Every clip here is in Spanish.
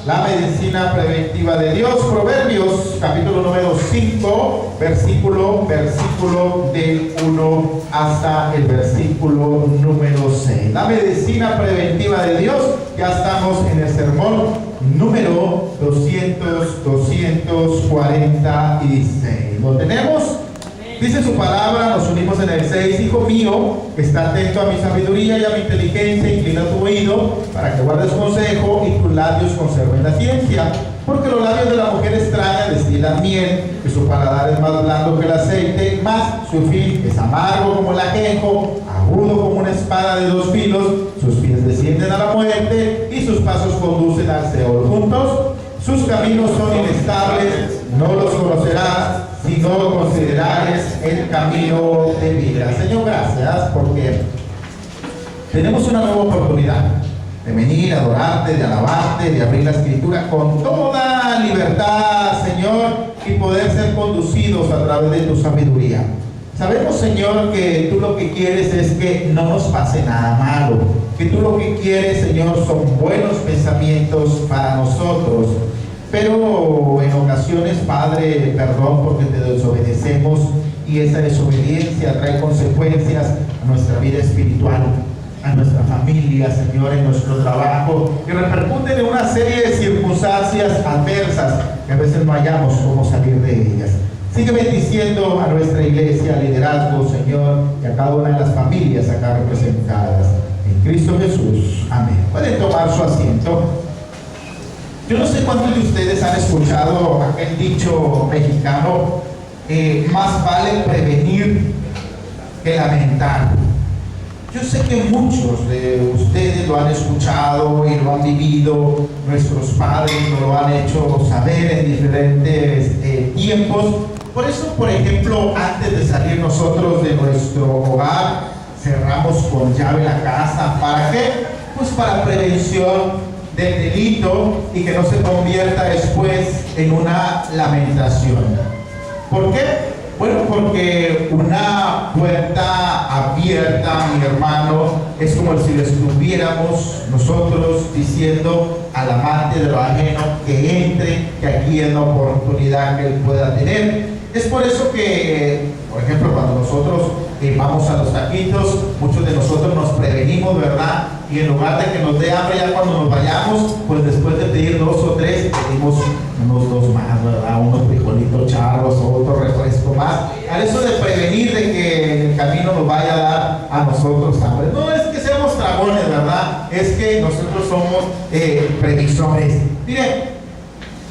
La medicina preventiva de Dios. Proverbios, capítulo número 5, versículo del 1 hasta el versículo número 6. La medicina preventiva de Dios. Ya estamos en el sermón número 246. ¿Lo tenemos? Dice su palabra, nos unimos en el 6. Hijo mío, está atento a mi sabiduría y a mi inteligencia, inclina tu oído para que guardes consejo y tus labios conserven la ciencia. Porque los labios de la mujer extraña destilan miel, y su paladar es más blando que el aceite, mas su fin es amargo como el ajenjo, agudo como una espada de dos filos. Sus pies descienden a la muerte y sus pasos conducen al Seol. Juntos, sus caminos son inestables, no los conocerás si no considerares el camino de vida. Señor, gracias porque tenemos una nueva oportunidad de venir a adorarte, de alabarte, de abrir la Escritura con toda libertad, Señor, y poder ser conducidos a través de tu sabiduría. Sabemos, Señor, que tú lo que quieres es que no nos pase nada malo, que tú lo que quieres, Señor, son buenos pensamientos para nosotros. Pero en ocasiones, Padre, perdón porque te desobedecemos, y esa desobediencia trae consecuencias a nuestra vida espiritual, a nuestra familia, Señor, en nuestro trabajo, que repercuten en una serie de circunstancias adversas que a veces no hallamos cómo salir de ellas. Sigue bendiciendo a nuestra iglesia, al liderazgo, Señor, y a cada una de las familias acá representadas. En Cristo Jesús. Amén. Pueden tomar su asiento. Yo no sé cuántos de ustedes han escuchado aquel dicho mexicano, más vale prevenir que lamentar. Yo sé que muchos de ustedes lo han escuchado y lo han vivido. Nuestros padres nos lo han hecho saber en diferentes tiempos. Por eso, por ejemplo, antes de salir nosotros de nuestro hogar, cerramos con llave la casa. ¿Para qué? Pues para prevención del delito y que no se convierta después en una lamentación. ¿Por qué? Bueno, porque una puerta abierta, mi hermano, es como si le estuviéramos nosotros diciendo al amante de lo ajeno que entre, que aquí es la oportunidad que él pueda tener. Es por eso que, por ejemplo, cuando nosotros vamos a los taquitos, muchos de nosotros nos prevenimos, ¿verdad? Y en lugar de que nos dé hambre ya cuando nos vayamos, pues después de pedir 2 o 3, pedimos unos 2 más, ¿verdad? Unos frijolitos charros o otro refresco más. A eso de prevenir de que en el camino nos vaya a dar a nosotros hambre. No es que seamos dragones, ¿verdad? Es que nosotros somos previsores. Miren,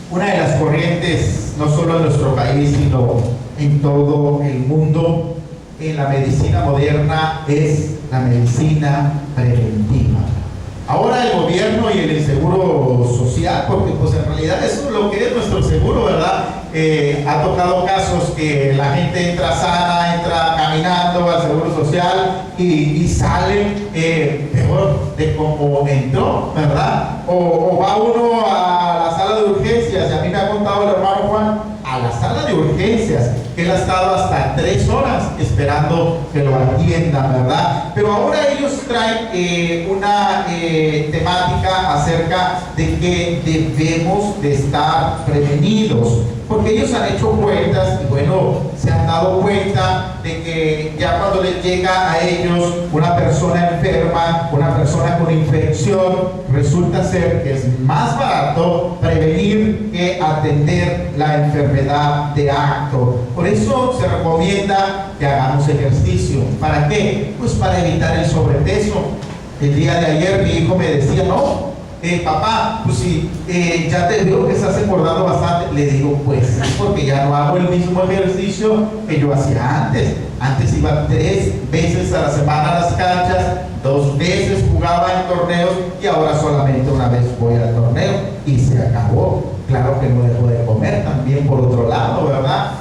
una de las corrientes, no solo en nuestro país, sino en todo el mundo, en la medicina moderna, es la medicina preventiva. Ahora el gobierno y el seguro social, porque pues en realidad eso es lo que es nuestro seguro, ¿verdad? Ha tocado casos que la gente entra sana, entra caminando al seguro social y sale peor de como entró, ¿verdad? O va uno a la sala de urgencias, y a mí me ha contado el hermano Juan, a la sala de urgencias, que él ha estado hasta 3 horas esperando que lo atiendan, ¿verdad? Pero ahora ellos traen una temática acerca de que debemos de estar prevenidos, porque ellos han hecho cuentas y bueno, se han dado cuenta de que ya cuando les llega a ellos una persona enferma, una persona con infección, resulta ser que es más barato prevenir que atender la enfermedad de acto. Por eso se recomienda que hagamos ejercicio. ¿Para qué? Pues para evitar el sobrepeso. El día de ayer mi hijo me decía, no, papá, pues si ya te veo que estás engordando bastante. Le digo, pues sí, porque ya no hago el mismo ejercicio que yo hacía antes. Antes iba 3 veces a la semana a las canchas, 2 veces jugaba en torneos y ahora solamente una vez voy al torneo y se acabó. Claro que no dejo de comer también por otro lado, ¿verdad?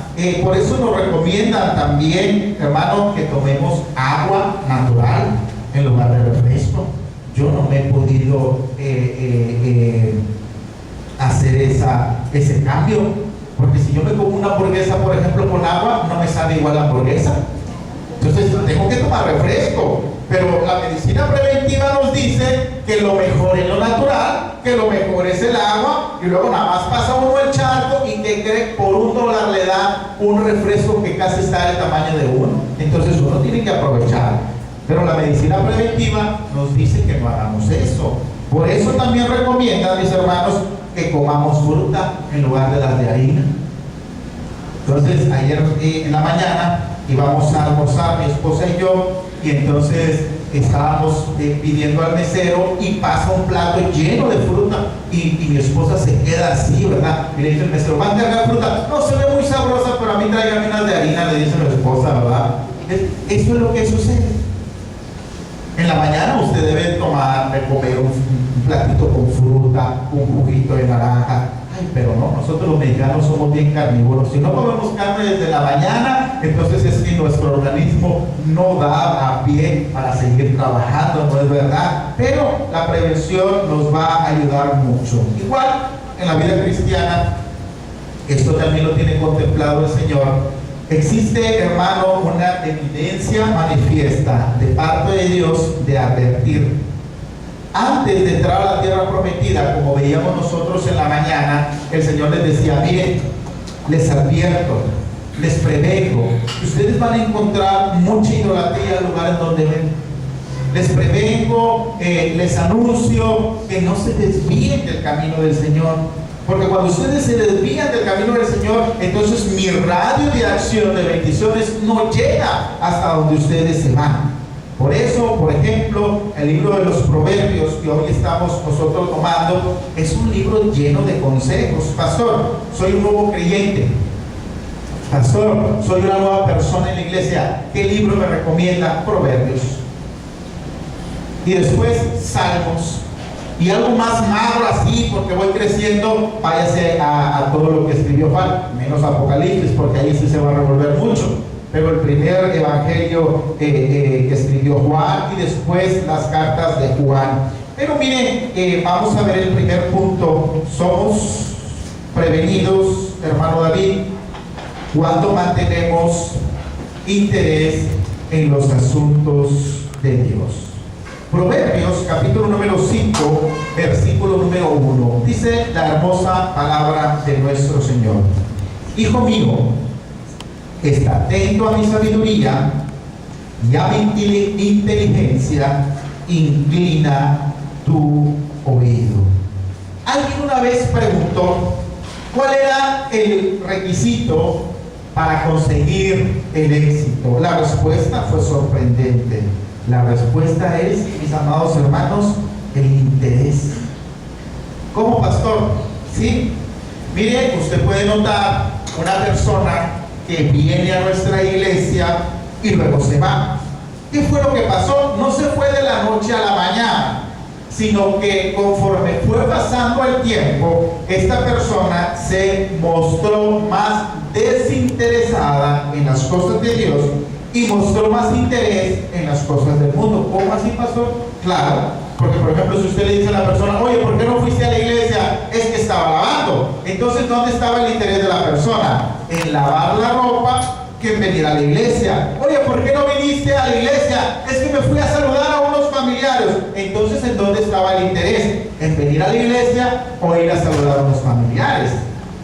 Por eso nos recomiendan también, hermano, que tomemos agua natural en lugar de refresco. Yo no me he podido hacer ese cambio, porque si yo me como una hamburguesa, por ejemplo, con agua, no me sabe igual la hamburguesa. Entonces tengo que tomar refresco. Pero la medicina preventiva nos dice que lo mejor es lo natural, que lo mejor es el agua, y luego nada más pasa uno el charco y que cree por $1 le da un refresco que casi está del tamaño de uno. Entonces uno tiene que aprovechar. Pero la medicina preventiva nos dice que no hagamos eso. Por eso también recomienda, mis hermanos, que comamos fruta en lugar de las de harina. Entonces ayer en la mañana íbamos a almorzar mi esposa y yo, y entonces estábamos pidiendo al mesero y pasa un plato lleno de fruta y mi esposa se queda así, ¿verdad? Y le dice el mesero, ¿van a cargar fruta? No, se ve muy sabrosa, pero a mí tráigame unas de harina, le dice mi esposa, ¿verdad? Eso es lo que sucede. En la mañana usted debe comer un platito con fruta, un juguito de naranja. Ay, pero no, nosotros los mexicanos somos bien carnívoros. Si no comemos carne desde la mañana, entonces es que nuestro organismo no da a pie para seguir trabajando, ¿no es verdad? Pero la prevención nos va a ayudar mucho. Igual, en la vida cristiana, esto también lo tiene contemplado el Señor. Existe, hermano, una evidencia manifiesta de parte de Dios de advertir. Antes de entrar a la tierra prometida, como veíamos nosotros en la mañana, el Señor les decía, miren, les advierto, les prevengo, que ustedes van a encontrar mucha idolatría en lugares donde ven. Les prevengo, les anuncio que no se desvíen del camino del Señor. Porque cuando ustedes se desvían del camino del Señor, entonces mi radio de acción de bendiciones no llega hasta donde ustedes se van. Por eso, por ejemplo, el libro de los Proverbios que hoy estamos nosotros tomando es un libro lleno de consejos. Pastor, soy un nuevo creyente. Pastor, soy una nueva persona en la iglesia. ¿Qué libro me recomienda? Proverbios. Y después, Salmos. Y algo más magro así, porque voy creciendo, váyase a todo lo que escribió Juan, menos Apocalipsis, porque ahí sí se va a revolver mucho. Pero el primer evangelio que escribió Juan y después las cartas de Juan. Pero miren, vamos a ver el primer punto. Somos prevenidos, hermano David, cuando mantenemos interés en los asuntos de Dios. Proverbios, capítulo número 5, versículo número 1. Dice la hermosa palabra de nuestro Señor. Hijo mío, está atento a mi sabiduría y a mi inteligencia, inclina tu oído. Alguien una vez preguntó, ¿cuál era el requisito para conseguir el éxito? La respuesta fue sorprendente. La respuesta es, mis amados hermanos, el interés. ¿Cómo, pastor? Sí. Mire, usted puede notar una persona que viene a nuestra iglesia y luego se va. ¿Qué fue lo que pasó? No se fue de la noche a la mañana, sino que conforme fue pasando el tiempo, esta persona se mostró más desinteresada en las cosas de Dios y mostró más interés en las cosas del mundo. ¿Cómo así pasó? Claro, porque por ejemplo, si usted le dice a la persona, oye, ¿por qué no fuiste a la iglesia? Es que estaba lavando. Entonces, ¿dónde estaba el interés de la persona? En lavar la ropa que en venir a la iglesia. Oye, ¿por qué no viniste a la iglesia? Es que me fui a saludar a unos familiares. Entonces, ¿en dónde estaba el interés? ¿En venir a la iglesia o ir a saludar a unos familiares?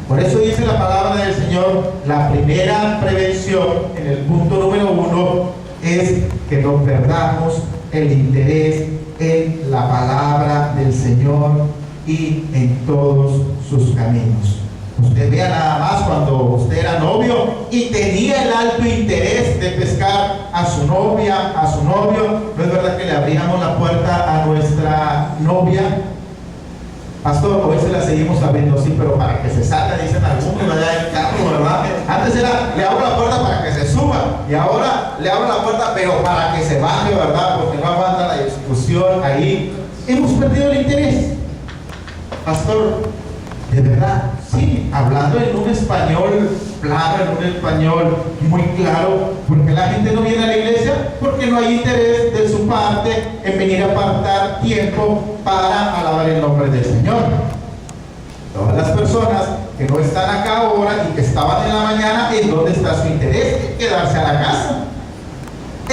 Por eso dice la palabra del Señor, la primera prevención en el punto número 1 es que no perdamos el interés en la palabra del Señor y en todos sus caminos. Usted vea nada más cuando usted era novio y tenía el alto interés de pescar a su novia, a su novio. ¿No es verdad que le abríamos la puerta a nuestra novia? Pastor, a veces la seguimos abriendo así, pero para que se salga, dicen algunos allá en carro, ¿verdad? Antes era, le abro la puerta para que se suba, y ahora le abro la puerta, pero para que se baje, ¿verdad? Porque no aguanta la discusión ahí. Hemos perdido el interés. Pastor, de verdad, sí, hablando en un español plano, en un español muy claro, porque la gente no viene a la iglesia, porque no hay interés de su parte en venir a apartar tiempo para alabar el nombre del Señor. Todas las personas que no están acá ahora y que estaban en la mañana, ¿en dónde está su interés? En quedarse a la casa.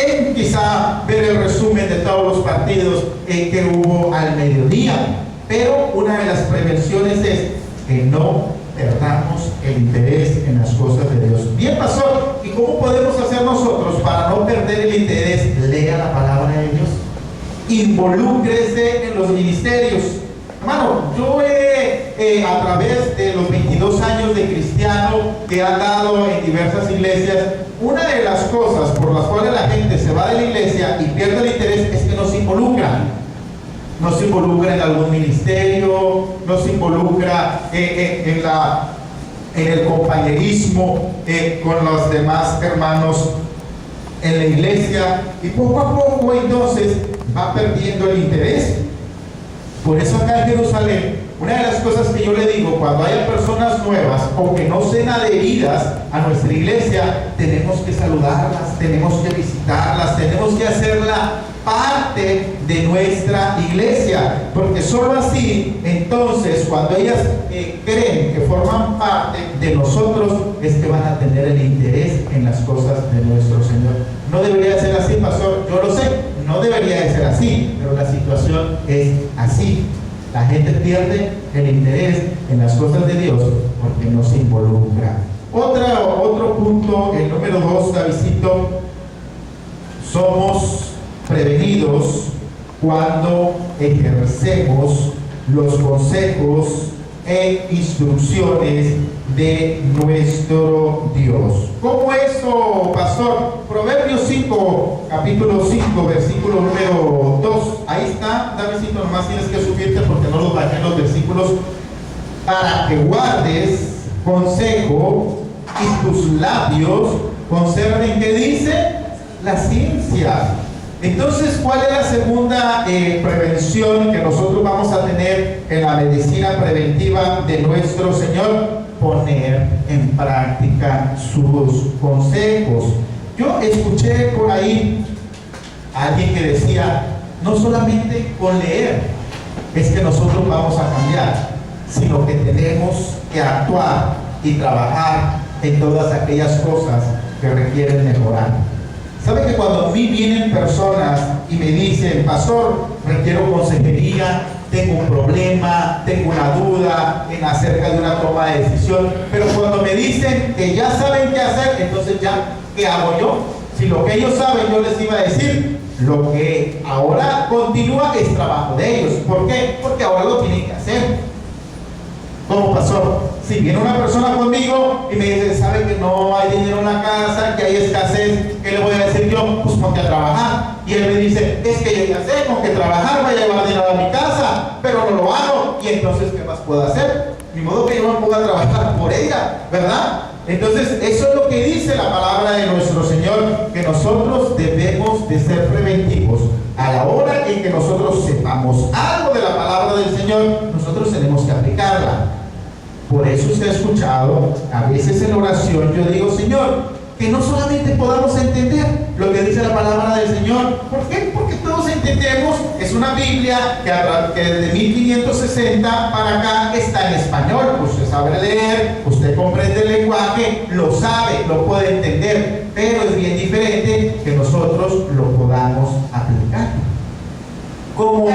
en quizá ver el resumen de todos los partidos que hubo al mediodía. Pero una de las prevenciones es que no perdamos el interés en las cosas de Dios. Bien, pastor, ¿y cómo podemos hacer nosotros para no perder el interés? Lea la palabra de Dios, involúcrese en los ministerios. Hermano, yo a través de los 22 años de cristiano que he andado en diversas iglesias, una de las cosas por las cuales la gente se va de la iglesia y pierde el interés es que no se involucra. No se involucra en algún ministerio, no se involucra en el compañerismo con los demás hermanos en la iglesia, y poco a poco entonces va perdiendo el interés. Por eso acá en Jerusalén, una de las cosas que yo le digo, cuando haya personas nuevas o que no sean adheridas a nuestra iglesia, tenemos que saludarlas, tenemos que visitarlas, tenemos que hacerla parte de nuestra iglesia, porque solo así, entonces, cuando ellas creen que forman parte de nosotros, es que van a tener el interés en las cosas de nuestro Señor. No debería ser así, pastor, yo lo sé, no debería de ser así, pero la situación es así. La gente pierde el interés en las cosas de Dios porque no se involucra. Otro punto, el número 2, Davidcito, somos prevenidos cuando ejercemos los consejos e instrucciones de nuestro Dios. ¿Cómo eso, pastor? Proverbios 5, capítulo 5, versículo número 2. Ahí está, Davidcito, nomás tienes que subirte porque no los bajé en los versículos. Para que guardes consejo y tus labios conserven, ¿qué dice? La ciencia. Entonces, ¿cuál es la segunda prevención que nosotros vamos a tener en la medicina preventiva de nuestro Señor? Poner en práctica sus consejos. Yo escuché por ahí a alguien que decía, no solamente con leer es que nosotros vamos a cambiar, sino que tenemos que actuar y trabajar en todas aquellas cosas que requieren mejorar. ¿Sabe que cuando a mí vienen personas y me dicen, pastor, requiero consejería, tengo un problema, tengo una duda acerca de una toma de decisión, pero cuando me dicen que ya saben qué hacer, entonces ya, ¿qué hago yo? Si lo que ellos saben yo les iba a decir, lo que ahora continúa es trabajo de ellos. ¿Por qué? Porque ahora lo tienen que hacer. ¿Cómo, pastor? Si viene una persona conmigo y me dice, sabe que no hay dinero en la casa, que hay escasez, ¿qué le voy a decir yo? Pues ponte a trabajar. Y él me dice, es que yo ya sé, con que trabajar voy a llevar dinero a mi casa, pero no lo hago. Y entonces, ¿qué más puedo hacer? Ni modo que yo me ponga a trabajar por ella, ¿verdad? Entonces, eso es lo que dice la palabra de nuestro Señor, que nosotros debemos de ser preventivos. A la hora en que nosotros sepamos algo de la palabra del Señor, nosotros tenemos que aplicarla. Por eso usted ha escuchado, a veces en oración yo digo, Señor, que no solamente podamos entender lo que dice la palabra del Señor. ¿Por qué? Porque todos entendemos, es una Biblia que desde 1560 para acá está en español. Usted sabe leer, usted comprende el lenguaje, lo sabe, lo puede entender, pero es bien diferente que nosotros lo podamos aplicar. Como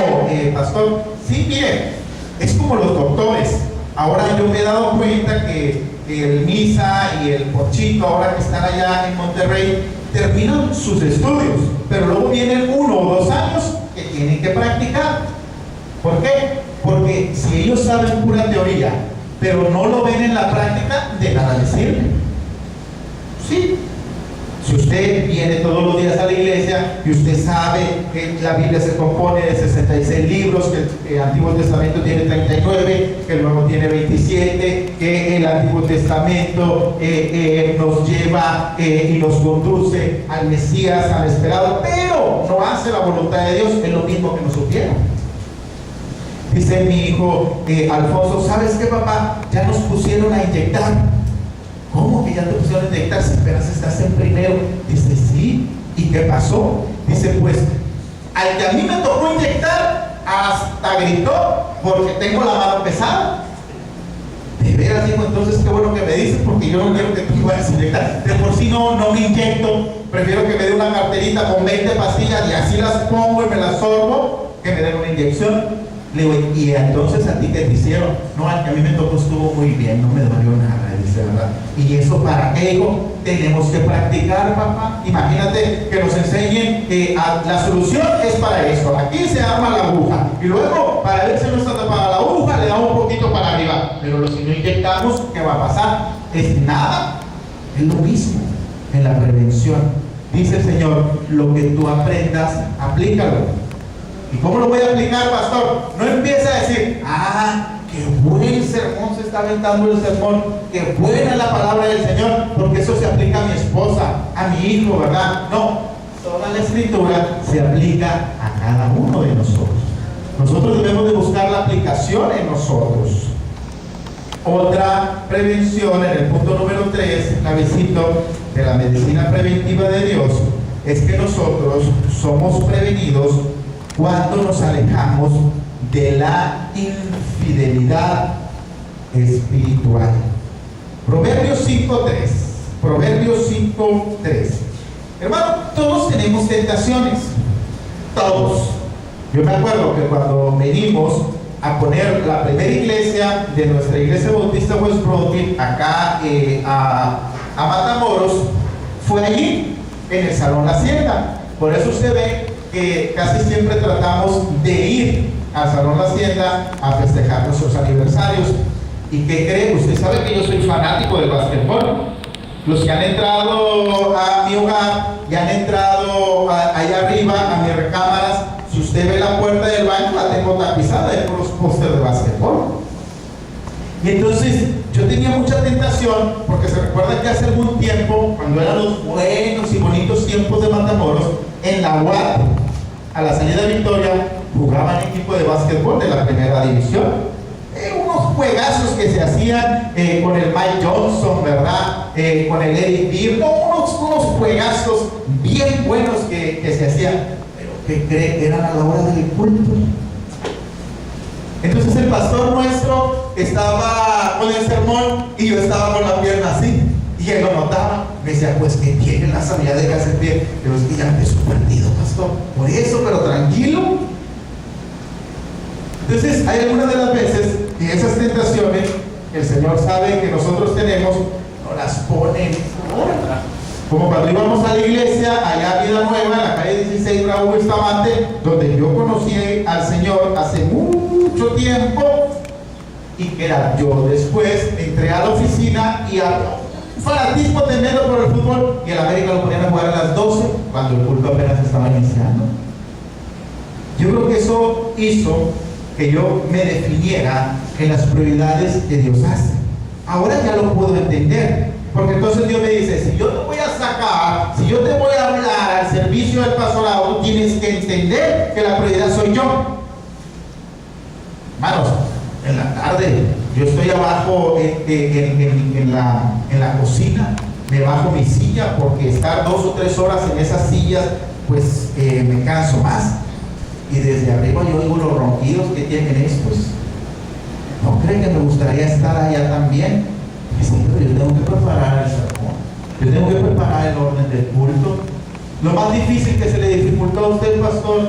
pastor, sí, mire, es como los doctores. Ahora yo me he dado cuenta que el Misa y el Pochito, ahora que están allá en Monterrey, terminan sus estudios, pero luego vienen 1 o 2 años que tienen que practicar. ¿Por qué? Porque si ellos saben pura teoría, pero no lo ven en la práctica, de nada les sirve. Sí. Si usted viene todos los días a la iglesia y usted sabe que la Biblia se compone de 66 libros, que el Antiguo Testamento tiene 39, que el Nuevo tiene 27, que el Antiguo Testamento nos lleva y nos conduce al Mesías, al esperado, pero no hace la voluntad de Dios, es lo mismo que no supiera. Dice mi hijo Alfonso, ¿sabes qué, papá? Ya nos pusieron a inyectar. ¿Cómo que ya te pusieron a inyectar si apenas estás en primero? Dice, sí. ¿Y qué pasó? Dice, pues, al que a mí me tocó inyectar, hasta gritó porque tengo la mano pesada. De veras, digo, entonces qué bueno bueno que me dices porque yo no quiero que tú me vayas a inyectar. De por sí no me inyecto, prefiero que me dé una carterita con 20 pastillas y así las pongo y me las sorbo, que me den una inyección. Le digo, y entonces a ti qué te hicieron? No, al que a mí me tocó estuvo muy bien, no me dolió nada, dice, ¿verdad? ¿Y eso para qué, hijo? Tenemos que practicar, papá. Imagínate que nos enseñen que la solución es para esto. Aquí se arma la aguja y luego para ver si no está tapada la aguja le damos un poquito para arriba. Pero si no inyectamos, ¿qué va a pasar? Es nada. Es lo mismo en la prevención. Dice el Señor, lo que tú aprendas, aplícalo. ¿Y cómo lo voy a aplicar, pastor? No empieza a decir, qué buen sermón se está aventando el sermón, qué buena es la palabra del Señor, porque eso se aplica a mi esposa, a mi hijo, ¿verdad? No, toda la escritura se aplica a cada uno de nosotros. Nosotros debemos de buscar la aplicación en nosotros. Otra prevención, en el punto número 3, clavecito de la medicina preventiva de Dios, es que nosotros somos prevenidos cuando nos alejamos de la infidelidad espiritual. Proverbios 5:3. Proverbios 5:3. Hermano, todos tenemos tentaciones. Todos. Yo me acuerdo que cuando venimos a poner la primera iglesia de nuestra iglesia bautista West Broadfield acá a Matamoros, fue allí, en el Salón La Hacienda. Por eso usted ve que casi siempre tratamos de ir al Salón La Hacienda a festejar nuestros aniversarios. ¿Y qué cree? Usted sabe que yo soy fanático del básquetbol. Los que han entrado a mi hogar y han entrado allá arriba a mis recámaras, si usted ve la puerta del baño, la tengo tapizada con los pósters de básquetbol. Y entonces yo tenía mucha tentación, porque se recuerda que hace algún tiempo, cuando eran los buenos y bonitos tiempos de Matamoros, en la UAT, a la salida de Victoria, jugaban equipo de básquetbol de la primera división. Unos juegazos que se hacían con el Mike Johnson, ¿verdad? Con el Eric Beer, unos juegazos bien buenos que se hacían. Pero ¿qué cree? Que eran a la hora del culto. Entonces el pastor nuestro estaba con el sermón y yo estaba con la pierna así. Y él lo notaba, me decía, pues que tiene la sabiduría de que hacer pie. Pero es que ya empezó perdido, pastor. Por eso, pero tranquilo. Entonces, hay algunas de las veces que esas tentaciones, el Señor sabe que nosotros tenemos, no las pone en obra. Como cuando íbamos a la iglesia, allá a Vida Nueva, en la calle 16, Raúl Bustamante, donde yo conocí al Señor hace mucho tiempo, y que era yo. Después entré a la oficina y a fanatismo tremendo por el fútbol, y el América lo ponían a jugar a las 12 cuando el culto apenas estaba iniciando. Yo creo que eso hizo que yo me definiera en las prioridades que Dios hace. Ahora ya lo puedo entender, porque entonces Dios me dice, si yo te voy a sacar, si yo te voy a hablar al servicio del pastorado, tú tienes que entender que la prioridad soy yo. Hermanos, en la tarde yo estoy abajo en la cocina, me bajo mi silla, porque estar 2 o 3 horas en esas sillas, pues me canso más. Y desde arriba yo oigo los ronquidos que tienen estos. ¿No creen que me gustaría estar allá también? Pero yo tengo que preparar el sermón, yo tengo que preparar el orden del culto. Lo más difícil que se le dificultó a usted, pastor,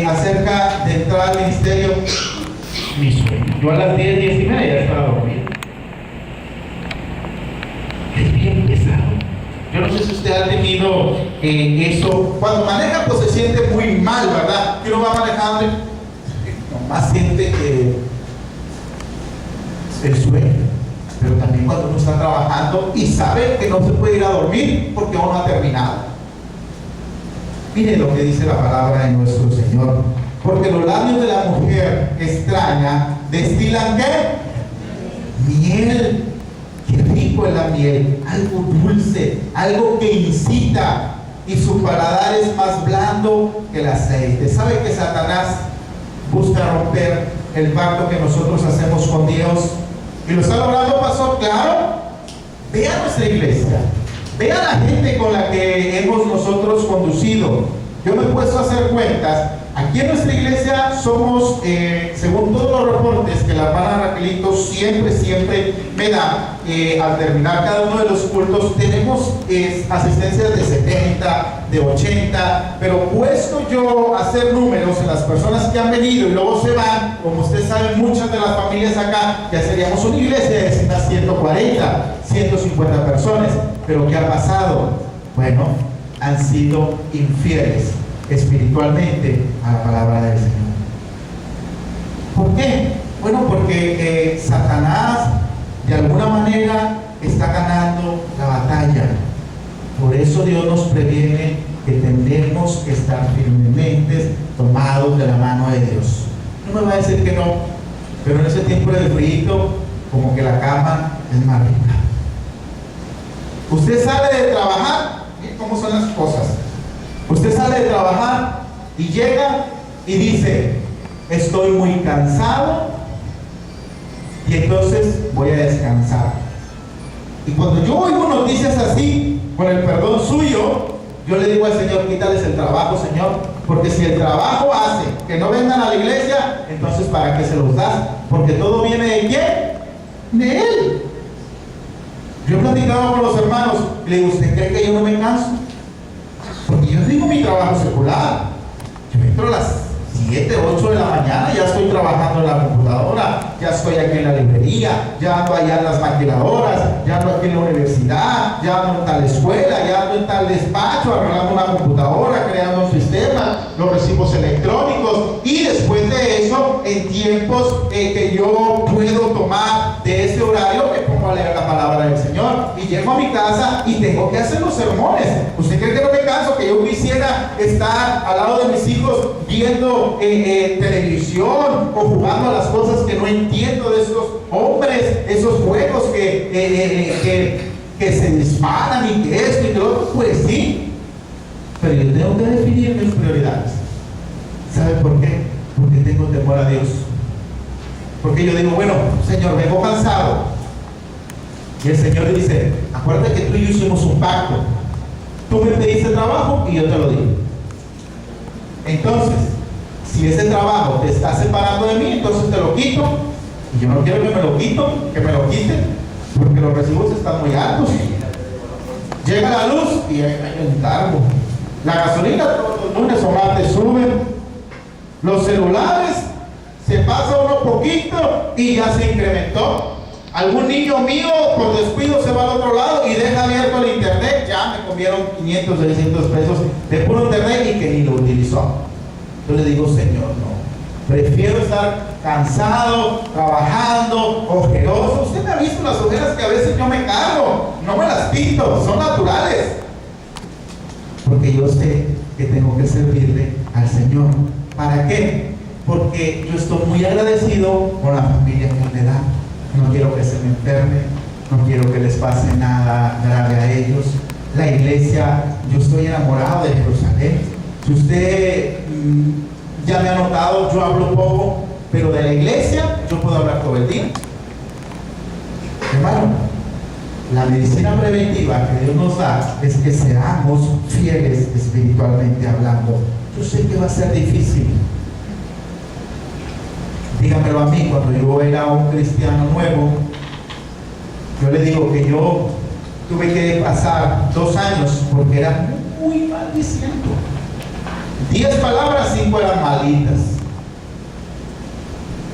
acerca de entrar al ministerio, mi sueño. Yo a las 10, 10 y media ya estaba dormido. Es bien pesado. Yo no sé si usted ha tenido eso. Cuando maneja, pues se siente muy mal, ¿verdad? Que uno va manejando y nomás siente el sueño. Pero también cuando uno está trabajando y sabe que no se puede ir a dormir porque uno ha terminado. Mire lo que dice la palabra de nuestro Señor. Porque los labios de la mujer extraña destilan ¿qué? Miel. Qué rico es la miel, algo dulce, algo que incita, y su paladar es más blando que el aceite. ¿Sabe que Satanás busca romper el pacto que nosotros hacemos con Dios? ¿Y lo está logrando, pastor? Claro. Vea nuestra iglesia, vea la gente con la que hemos nosotros conducido. Yo me he puesto a hacer cuentas Aquí en nuestra iglesia somos, según todos los reportes que la hermana Raquelito siempre me da, al terminar cada uno de los cultos, tenemos asistencias de 70, de 80, pero puesto yo a hacer números en las personas que han venido y luego se van, como ustedes saben, muchas de las familias acá, ya seríamos una iglesia de unas 140, 150 personas. Pero ¿qué ha pasado? Bueno, han sido infieles espiritualmente a la palabra del Señor. ¿Por qué? Bueno, porque Satanás de alguna manera está ganando la batalla. Por eso Dios nos previene que tendremos que estar firmemente tomados de la mano de Dios. No me va a decir que no, pero en ese tiempo de frío, como que la cama es más rica. Usted sale de trabajar, miren cómo son las cosas. Usted sale de trabajar y llega y dice: estoy muy cansado y entonces voy a descansar. Y cuando yo oigo noticias así, con el perdón suyo, yo le digo al Señor: quítales el trabajo, Señor, porque si el trabajo hace que no vengan a la iglesia, entonces ¿para qué se los das? Porque todo viene ¿de quién? De Él. Yo he platicado con los hermanos y le digo: ¿usted cree que yo no me canso? Porque yo tengo mi trabajo secular. Yo entro a las 7, 8 de la mañana, ya estoy trabajando en la computadora, ya estoy aquí en la librería, ya ando allá en las maquiladoras, ya ando aquí en la universidad, ya ando en tal escuela, ya ando en tal despacho, arreglando una computadora, creando un sistema, los recibos electrónicos. Y después de eso, en tiempos que yo puedo tomar de ese horario, me pongo a leer la palabra del Señor y llego a mi casa y tengo que hacer los sermones. ¿Usted cree que no me canso? Que yo quisiera estar al lado de mis hijos viendo televisión o jugando a las cosas que no entiendo de estos hombres, esos juegos que se disparan y que esto y que lo otro? Pues sí, pero yo tengo que definir mis prioridades. ¿Sabe por qué? Porque tengo temor a Dios. Porque yo digo: bueno, Señor, vengo cansado. Y el Señor dice: acuérdate que tú y yo hicimos un pacto. Tú me pediste trabajo y yo te lo di. Entonces, si ese trabajo te está separando de mí, entonces te lo quito. Y yo no quiero que me lo quiten, porque los recibos están muy altos. Llega la luz y hay un cargo. La gasolina todos los lunes o martes sube. Los celulares se pasa uno poquito y ya se incrementó. Algún niño mío por descuido se va al otro lado y deja abierto el internet. Ya me comieron 500, 600 pesos de puro internet y que ni lo utilizó. Yo le digo: Señor, no, prefiero estar cansado, trabajando, ojeroso. Usted me ha visto las ojeras que a veces yo me cargo, no me las pinto, son naturales. Porque yo sé que tengo que servirle al Señor. ¿Para qué? Porque yo estoy muy agradecido con la familia que me da. No quiero que se me enferme, no quiero que les pase nada grave a ellos. La iglesia, yo estoy enamorado de Jerusalén. Si usted ya me ha notado, yo hablo poco, pero de la iglesia yo puedo hablar todo el día. Hermano, la medicina preventiva que Dios nos da es que seamos fieles espiritualmente hablando. Yo sé que va a ser difícil. Dígamelo a mí, cuando yo era un cristiano nuevo, yo le digo que yo tuve que pasar 2 años porque era muy maldiciendo. 10 palabras, 5 eran malitas.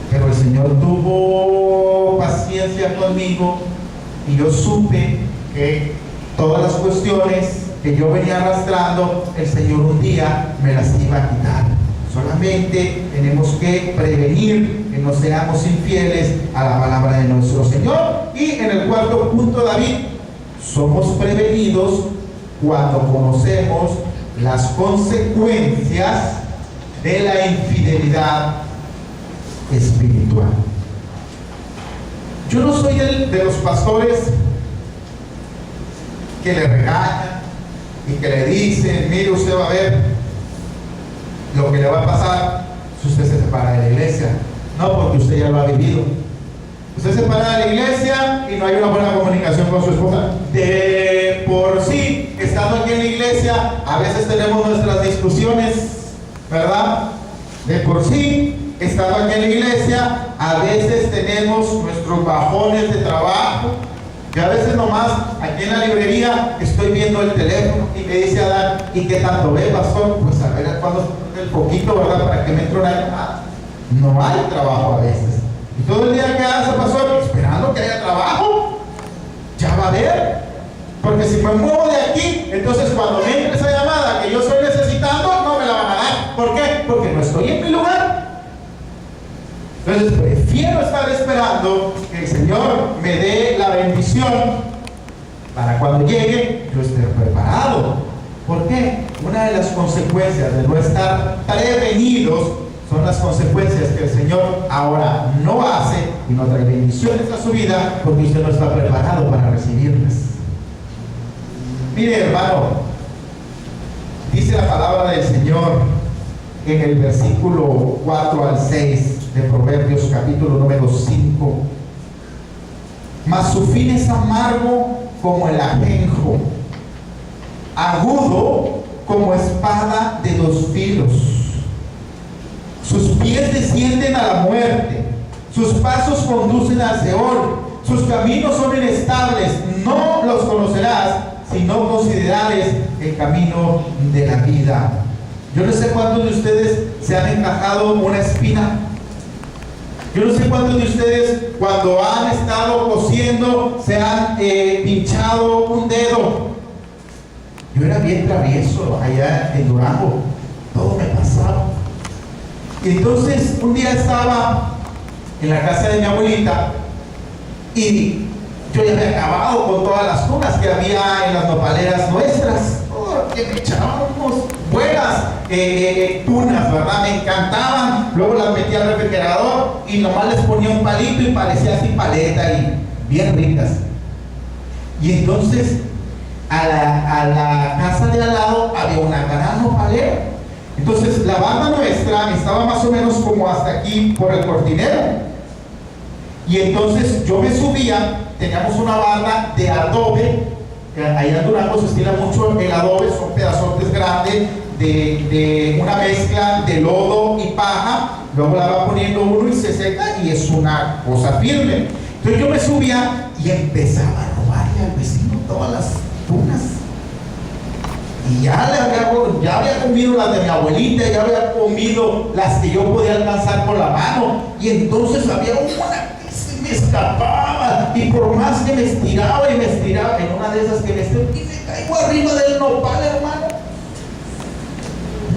Pero el Señor tuvo paciencia conmigo y yo supe que todas las cuestiones que yo venía arrastrando, el Señor un día me las iba a quitar. Solamente tenemos que prevenir que no seamos infieles a la palabra de nuestro Señor. Y en el 4º punto, David: somos prevenidos cuando conocemos las consecuencias de la infidelidad espiritual. Yo no soy de los pastores que le regañan y que le dicen: mire, usted va a ver lo que le va a pasar si usted se separa de la iglesia. No, porque usted ya lo ha vivido. Usted se separa de la iglesia y no hay una buena comunicación con su esposa. De por sí, estando aquí en la iglesia, a veces tenemos nuestras discusiones, ¿verdad? De por sí, estando aquí en la iglesia, a veces tenemos nuestros bajones de trabajo. Y a veces nomás, aquí en la librería, estoy viendo el teléfono y me dice Adán, ¿y qué tanto ve, pastor? Pues a ver cuándo el poquito, ¿verdad? Para que me entre una llamada. No hay trabajo a veces. Y todo el día que hace, pastor, esperando que haya trabajo. Ya va a haber. Porque si me muevo de aquí, entonces cuando me entre esa llamada que yo estoy necesitando, no me la van a dar. ¿Por qué? Porque no estoy en mi lugar. Entonces prefiero estar esperando que el Señor me dé la bendición para cuando llegue yo esté preparado. ¿Por qué? Una de las consecuencias de no estar prevenidos son las consecuencias que el Señor ahora no hace y no trae bendiciones a su vida porque usted no está preparado para recibirlas. Mire, hermano, dice la palabra del Señor en el versículo 4 al 6 de Proverbios capítulo número 5. Mas su fin es amargo como el ajenjo, agudo como espada de dos filos. Sus pies descienden a la muerte, sus pasos conducen al Seol, sus caminos son inestables, no los conocerás si no considerares el camino de la vida. Yo no sé cuántos de ustedes se han encajado una espina. Yo no sé cuántos de ustedes cuando han estado cosiendo se han pinchado un dedo. Yo era bien travieso allá en Durango, todo me pasaba. Y entonces un día estaba en la casa de mi abuelita y yo ya había acabado con todas las tunas que había en las nopaleras nuestras, porque me echábamos buenas tunas, ¿verdad? Me encantaban. Luego las metía al refrigerador y nomás les ponía un palito y parecía así paleta y bien ricas. Y entonces a la casa de al lado había una gran nopalera. Entonces la barda nuestra estaba más o menos como hasta aquí por el cortinero. Y entonces yo me subía, teníamos una barda de adobe. Allá en Durango se estila mucho el adobe, son pedazotes grandes de una mezcla de lodo y paja. Luego la va poniendo uno y se seca y es una cosa firme. Entonces yo me subía y empezaba a robarle al vecino todas las tunas. Y ya había comido las de mi abuelita, ya había comido las que yo podía alcanzar con la mano. Y entonces había una que se me escapaba. Y por más que me estiraba, en una de esas que me estiraba, y me caigo arriba del nopal, hermano.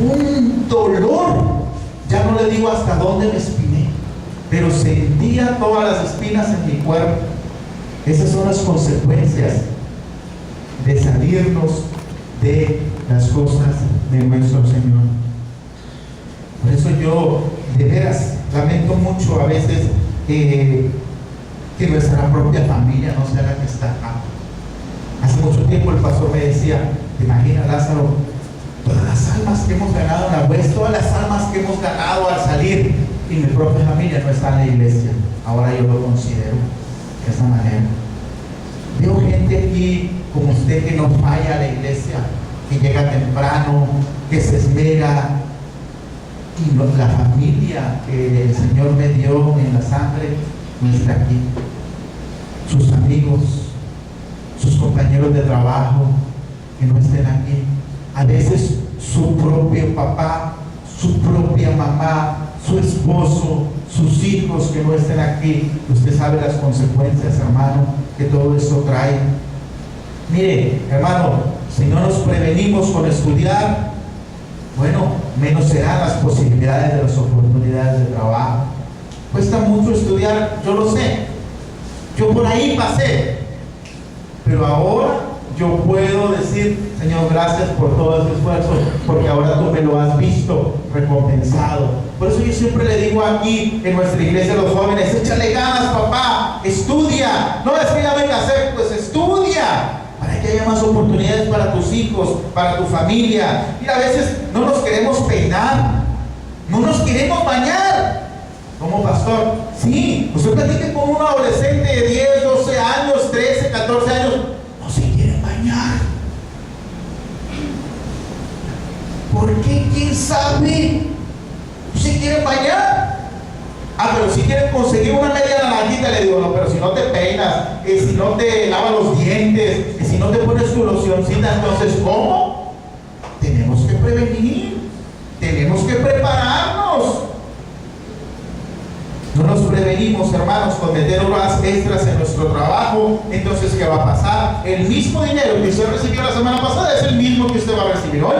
Un dolor. Ya no le digo hasta dónde me espiné, pero sentía todas las espinas en mi cuerpo. Esas son las consecuencias de salirnos de las cosas de nuestro Señor. Por eso yo de veras lamento mucho a veces que nuestra propia familia no sea la que está acá. Hace mucho tiempo el pastor me decía, ¿te imaginas, Lázaro? Todas las almas que hemos ganado en la web, todas las almas que hemos ganado al salir, y mi propia familia no está en la iglesia. Ahora yo lo considero de esa manera. Veo gente aquí como usted que no falla a la iglesia, que llega temprano, que se esmera, y la familia que el Señor me dio en la sangre no está aquí. Sus amigos, sus compañeros de trabajo que no estén aquí. A veces su propio papá, su propia mamá, su esposo, sus hijos que no estén aquí. Usted sabe las consecuencias, hermano, que todo eso trae. Mire, hermano, si no nos prevenimos con estudiar, bueno, menos serán las posibilidades de las oportunidades de trabajo. Cuesta mucho estudiar, yo lo sé. Yo por ahí pasé. Pero ahora yo puedo decir, Señor, gracias por todo este esfuerzo, porque ahora tú me lo has visto recompensado. Por eso yo siempre le digo aquí en nuestra iglesia a los jóvenes, échale ganas, papá, estudia. No es que ya venga a hacer, pues estudia, para que haya más oportunidades para tus hijos, para tu familia. Mira, a veces no nos queremos peinar, no nos queremos bañar. Como pastor, sí, usted platique con un adolescente de 10, 12 años, 13, 14 años, no se quieren bañar. ¿Por qué? ¿Quién sabe? No se si no te lavas los dientes, si no te pones tu locioncita, entonces ¿cómo? Tenemos que prevenir, tenemos que prepararnos. No nos prevenimos, hermanos, con meter horas extras en nuestro trabajo. Entonces, ¿qué va a pasar? El mismo dinero que usted recibió la semana pasada es el mismo que usted va a recibir hoy.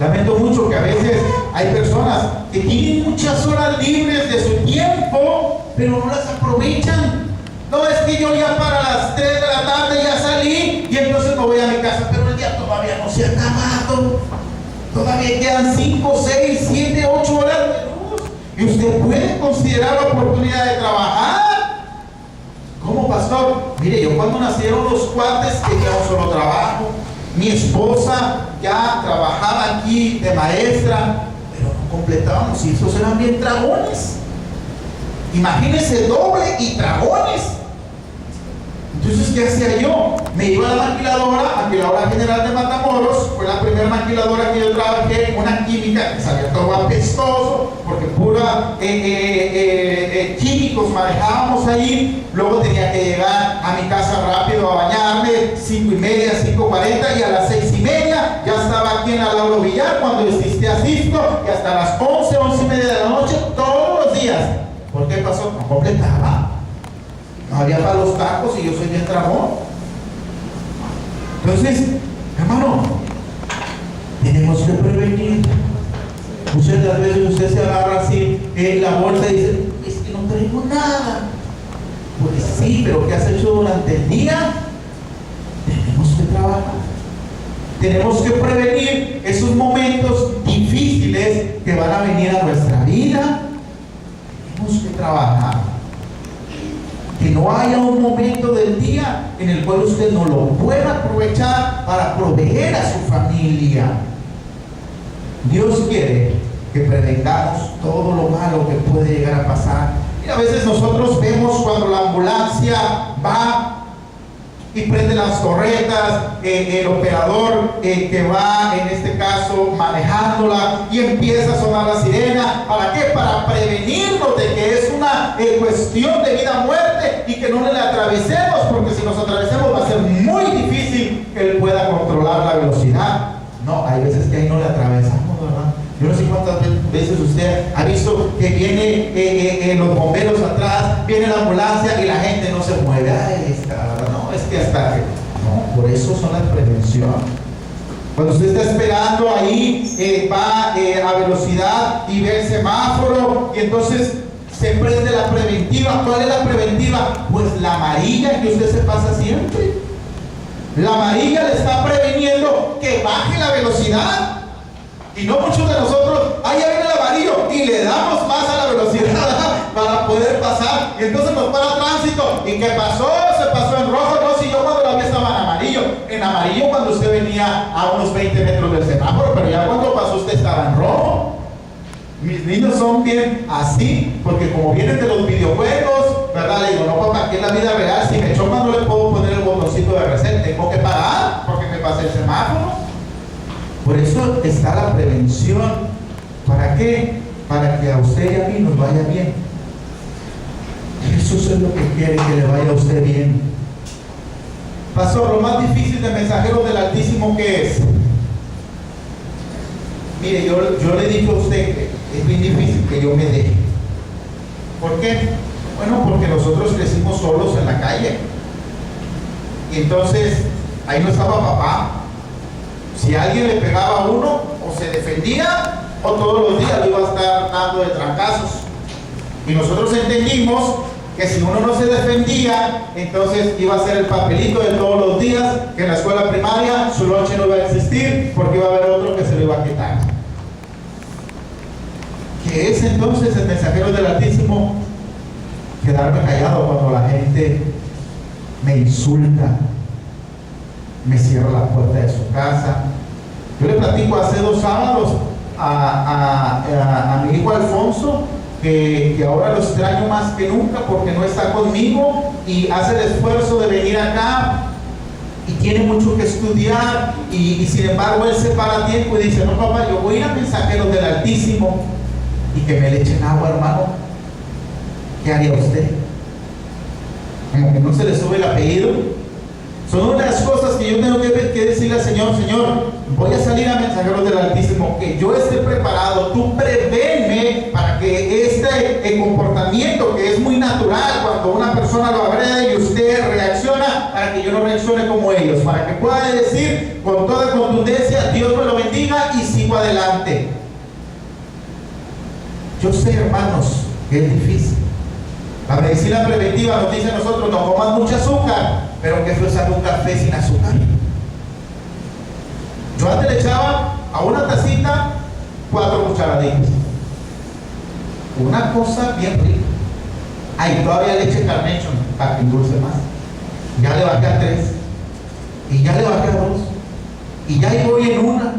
Lamento mucho que a veces hay personas que tienen muchas horas libres de su tiempo, pero no las aprovechan. No, es que yo ya para las 3 de la tarde ya salí y entonces me voy a mi casa, pero el día todavía no se ha acabado. Todavía quedan 5, 6, 7, 8 horas de luz. Y usted puede considerar la oportunidad de trabajar. ¿Cómo, pastor? Mire, yo cuando nacieron los cuates tenía un solo trabajo. Mi esposa ya trabajaba aquí de maestra, pero no completábamos, y esos eran bien dragones. Imagínense, doble y dragones. Entonces, ¿qué hacía yo? Me iba a la maquiladora general de Matamoros. Fue la primera maquiladora que yo trabajé, una química que salía todo apestoso, porque pura químicos manejábamos ahí. Luego tenía que llegar a mi casa rápido a bañarme, 5:30, 5:40, y a las 6:30 ya estaba aquí en la Lauro Villar cuando asistí a Cisco, y hasta las 11, 11:30 de la noche, todos los días. ¿Por qué pasó? No completaba. No había para los tacos y yo soy bien trabón. Entonces, hermano, tenemos que prevenir. Muchas de las veces usted se agarra así en la bolsa y dice, es que no traigo nada. Pues sí, pero ¿qué has hecho durante el día? Tenemos que trabajar. Tenemos que prevenir esos momentos difíciles que van a venir a nuestra vida. Tenemos que trabajar. Que no haya un momento del día en el cual usted no lo pueda aprovechar para proveer a su familia. Dios quiere que prevengamos todo lo malo que puede llegar a pasar. Y a veces nosotros vemos cuando la ambulancia va y prende las torretas, el operador que va, en este caso, manejándola, y empieza a sonar la sirena. ¿Para qué? Para prevenirnos de que es una cuestión de vida o muerte y que no le atravesemos, porque si nos atravesemos va a ser muy difícil que él pueda controlar la velocidad. No, hay veces que ahí no le atravesamos, ¿verdad? Yo no sé cuántas veces usted ha visto que viene los bomberos atrás, viene la ambulancia y la gente no se mueve. Ay, no, es que hasta que... No, por eso son las prevenciones. Cuando usted está esperando ahí, va a velocidad y ve el semáforo, y entonces se prende la preventiva. ¿Cuál es la preventiva? Pues la amarilla, que usted se pasa siempre. La amarilla le está preveniendo que baje la velocidad. Y no muchos de nosotros, ahí viene el amarillo, y le damos más a la velocidad para poder pasar, y entonces nos para tránsito. ¿Y qué pasó? Se pasó en rojo. No, si yo cuando la vi estaba en amarillo. En amarillo cuando usted venía a unos 20 metros del semáforo, pero ya cuando pasó usted estaba en rojo. Mis niños son bien así, porque como vienen de los videojuegos, ¿verdad? Le digo, no, papá, aquí en la vida real, si me chocan no le puedo poner el botoncito de reset, tengo que parar porque me pasé el semáforo. Por eso está la prevención. ¿Para qué? Para que a usted y a mí nos vaya bien. Jesús es lo que quiere, que le vaya a usted bien. Pastor, lo más difícil de mensajeros del Altísimo, ¿qué es? Mire, yo le digo a usted que es bien difícil que yo me deje. ¿Por qué? Bueno, porque nosotros crecimos solos en la calle. Y entonces, ahí no estaba papá. Si alguien le pegaba a uno, o se defendía, o todos los días le iba a estar dando de trancazos. Y nosotros entendimos que si uno no se defendía, entonces iba a ser el papelito de todos los días, que en la escuela primaria su lonche no iba a existir, porque iba a haber otro que se lo iba a quitar. ¿Qué es entonces el mensajero del Altísimo? Quedarme callado cuando la gente me insulta, me cierra la puerta de su casa. Yo le platico hace 2 sábados a mi hijo Alfonso que ahora lo extraño más que nunca porque no está conmigo y hace el esfuerzo de venir acá y tiene mucho que estudiar y sin embargo él se para a tiempo y dice, no papá, yo voy a ir a mensajeros del Altísimo y que me le echen agua, hermano. ¿Qué haría usted? como que no se le sube el apellido. Son una de las cosas que yo tengo que decirle al Señor: Señor, voy a salir a mensajeros del Altísimo, que yo esté preparado, tú prevénme para que este comportamiento que es muy natural cuando una persona lo agrede y usted reacciona, para que yo no reaccione como ellos, para que pueda decir con toda contundencia: Dios me lo bendiga, y sigo adelante. Yo sé, hermanos, que es difícil. La medicina preventiva nos dice a nosotros: no coman mucho azúcar, pero que fue usar un café sin azúcar. Yo antes le echaba a una tacita 4 cucharaditas, una cosa bien rica. Ahí todavía leche Carnation para que endulce más. Ya le bajé a 3, y ya le bajé a 2, y ya ahí voy en una,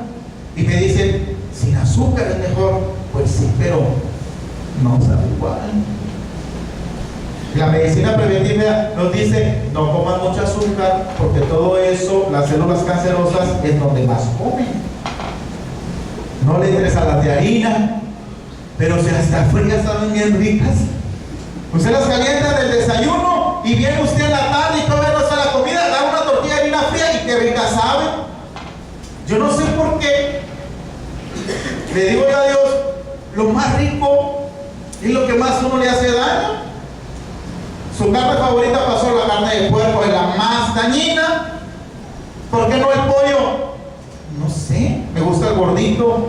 y me dicen: sin azúcar es mejor. Pues sí, pero no sabe igual. La medicina preventiva nos dice: no coman mucho azúcar, porque todo eso, las células cancerosas, es donde más comen. No le entres a las de harina, pero si hasta frías saben bien ricas. Usted las calienta del desayuno y viene usted en la tarde y come a la comida, da una tortilla de harina fría y qué rica sabe. Yo no sé por qué. Le digo yo a Dios: lo más rico es lo que más uno le hace daño. Su carne favorita pasó la carne de puerco, es la más dañina. ¿Por qué no el pollo? No sé, me gusta el gordito.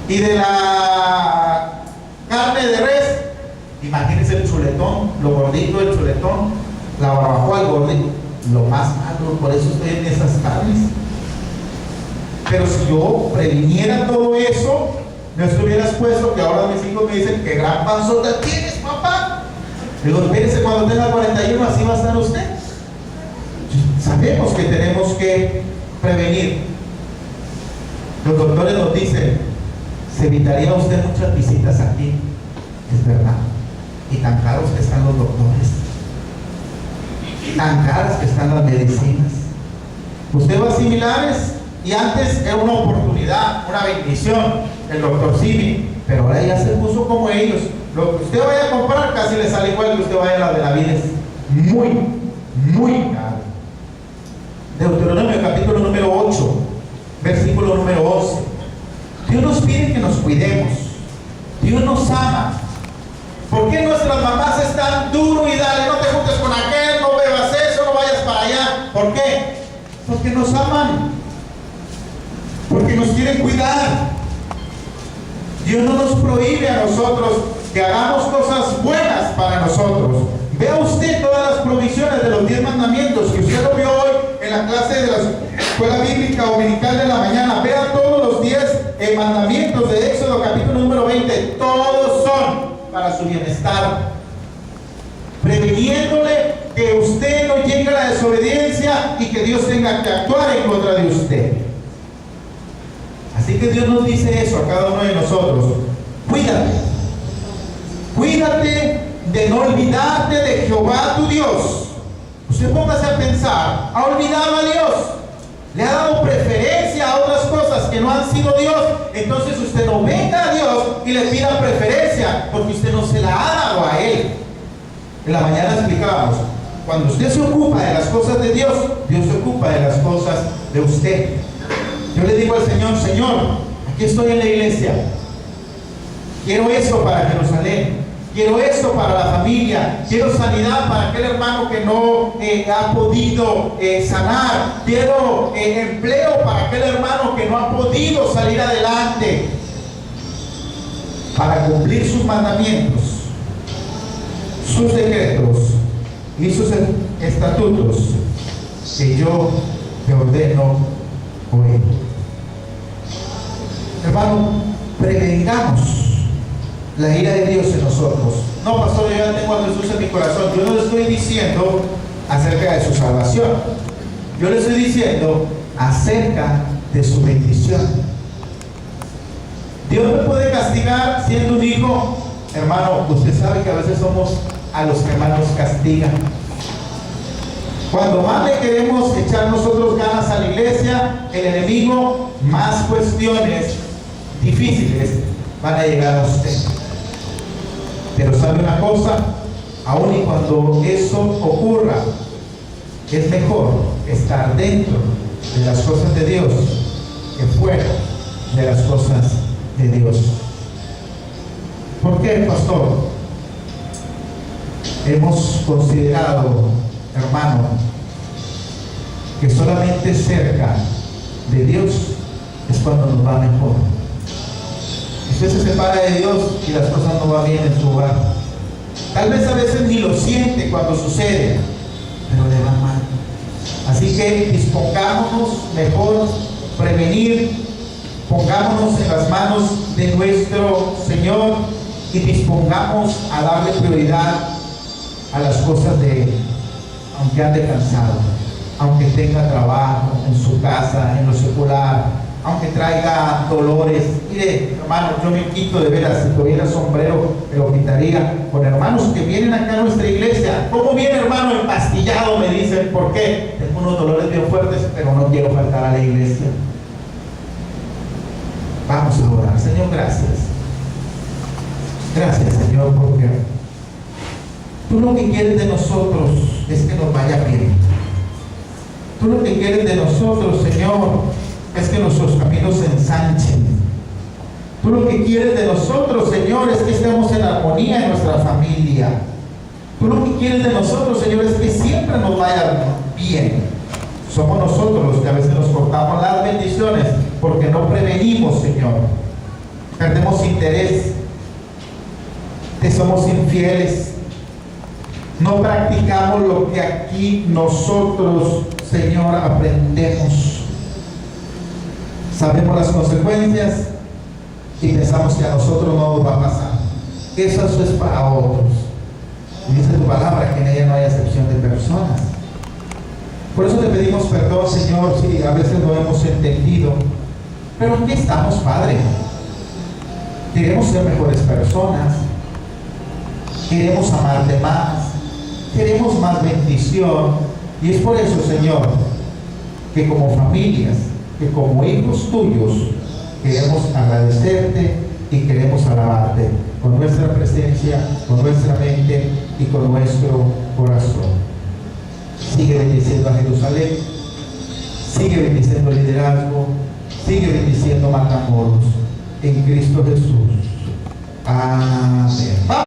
Y de la carne de res, imagínense el chuletón, lo gordito del chuletón, la barbacoa, el gordito, lo más malo. Por eso estoy en esas carnes. Pero si yo previniera todo eso, no estuviera expuesto, que ahora mis hijos me dicen: ¿qué gran panzota tienes, papá? Digo: espérese, cuando tenga 41, así va a estar usted. Sabemos que tenemos que prevenir. Los doctores nos dicen: se evitaría usted muchas visitas aquí. Es verdad. Y tan caros que están los doctores, tan caras que están las medicinas. Usted va a similares, y antes era una oportunidad, una bendición, el doctor Simi, pero ahora ya se puso como ellos. Lo que usted vaya a comprar casi le sale igual que usted vaya a la de la vida. Es muy, muy caro. Deuteronomio capítulo número 8, versículo número 11. Dios nos pide que nos cuidemos. Dios nos ama. ¿Por qué nuestras mamás están duro y dale, no te juntes con aquel, no bebas eso, no vayas para allá? ¿Por qué? Porque nos aman, porque nos quieren cuidar. Dios no nos prohíbe a nosotros que hagamos cosas buenas para nosotros. Vea usted todas las provisiones de los 10 mandamientos que usted lo vio hoy en la clase de la escuela bíblica dominical de la mañana. Vea todos los 10 mandamientos de Éxodo capítulo número 20. Todos son para su bienestar, previniéndole que usted no llegue a la desobediencia y que Dios tenga que actuar en contra de usted. Así que Dios nos dice eso a cada uno de nosotros: cuídate, cuídate de no olvidarte de Jehová tu Dios. Usted póngase a pensar: ¿ha olvidado a Dios? ¿Le ha dado preferencia a otras cosas que no han sido Dios? Entonces usted no venga a Dios y le pida preferencia, porque usted no se la ha dado a Él. En la mañana explicábamos: cuando usted se ocupa de las cosas de Dios, Dios se ocupa de las cosas de usted. Yo le digo al Señor: Señor, aquí estoy en la iglesia, quiero esto para Jerusalén, quiero esto para la familia, quiero sanidad para aquel hermano que no ha podido sanar, quiero empleo para aquel hermano que no ha podido salir adelante, para cumplir sus mandamientos, sus decretos y sus estatutos que yo te ordeno hoy. Hermano, prevengamos la ira de Dios en nosotros. No, pastor, yo ya tengo a Jesús en mi corazón. Yo no le estoy diciendo acerca de su salvación, yo le estoy diciendo acerca de su bendición. Dios me puede castigar siendo un hijo. Hermano, usted sabe que a veces somos a los que más nos castigan. Cuando más le queremos echar nosotros ganas a la iglesia, el enemigo, más cuestiones difíciles van a llegar a usted. Pero sabe una cosa, Aun y cuando eso ocurra, es mejor estar dentro de las cosas de Dios que fuera de las cosas de Dios. ¿Por qué, pastor? Hemos considerado, hermano, que solamente cerca de Dios es cuando nos va mejor. Usted se separa de Dios y las cosas no van bien en su hogar. Tal vez a veces ni lo siente cuando sucede, pero le va mal. Así que dispongámonos mejor prevenir, pongámonos en las manos de nuestro Señor y dispongamos a darle prioridad a las cosas de Él, aunque ande cansado, aunque tenga trabajo en su casa, en lo secular, aunque traiga dolores. Mire, hermano, yo me quito de veras, si tuviera sombrero me lo quitaría, con hermanos que vienen acá a nuestra iglesia. ¿Cómo viene, hermano? Empastillado, me dicen. ¿Por qué? Tengo unos dolores bien fuertes, pero no quiero faltar a la iglesia. Vamos a orar. Señor, gracias. Gracias, Señor, porque tú lo que quieres de nosotros es que nos vaya bien. Tú lo que quieres de nosotros, Señor, es que nuestros caminos se ensanchen. Tú lo que quieres de nosotros, Señor, es que estemos en armonía en nuestra familia. Tú lo que quieres de nosotros, Señor, es que siempre nos vaya bien. Somos nosotros los que a veces nos cortamos las bendiciones porque no prevenimos, Señor. Perdemos interés. Te somos infieles. No practicamos lo que aquí nosotros, Señor, aprendemos. Sabemos las consecuencias y pensamos que a nosotros no nos va a pasar. Eso es para otros. Y dice tu palabra que en ella no hay excepción de personas. Por eso te pedimos perdón, Señor, si a veces no hemos entendido. Pero aquí estamos, Padre. Queremos ser mejores personas. Queremos amarte más. Queremos más bendición. Y es por eso, Señor, que como familias, que como hijos tuyos, queremos agradecerte y queremos alabarte con nuestra presencia, con nuestra mente y con nuestro corazón. Sigue bendiciendo a Jerusalén, sigue bendiciendo el liderazgo, sigue bendiciendo Matamoros, en Cristo Jesús. Amén.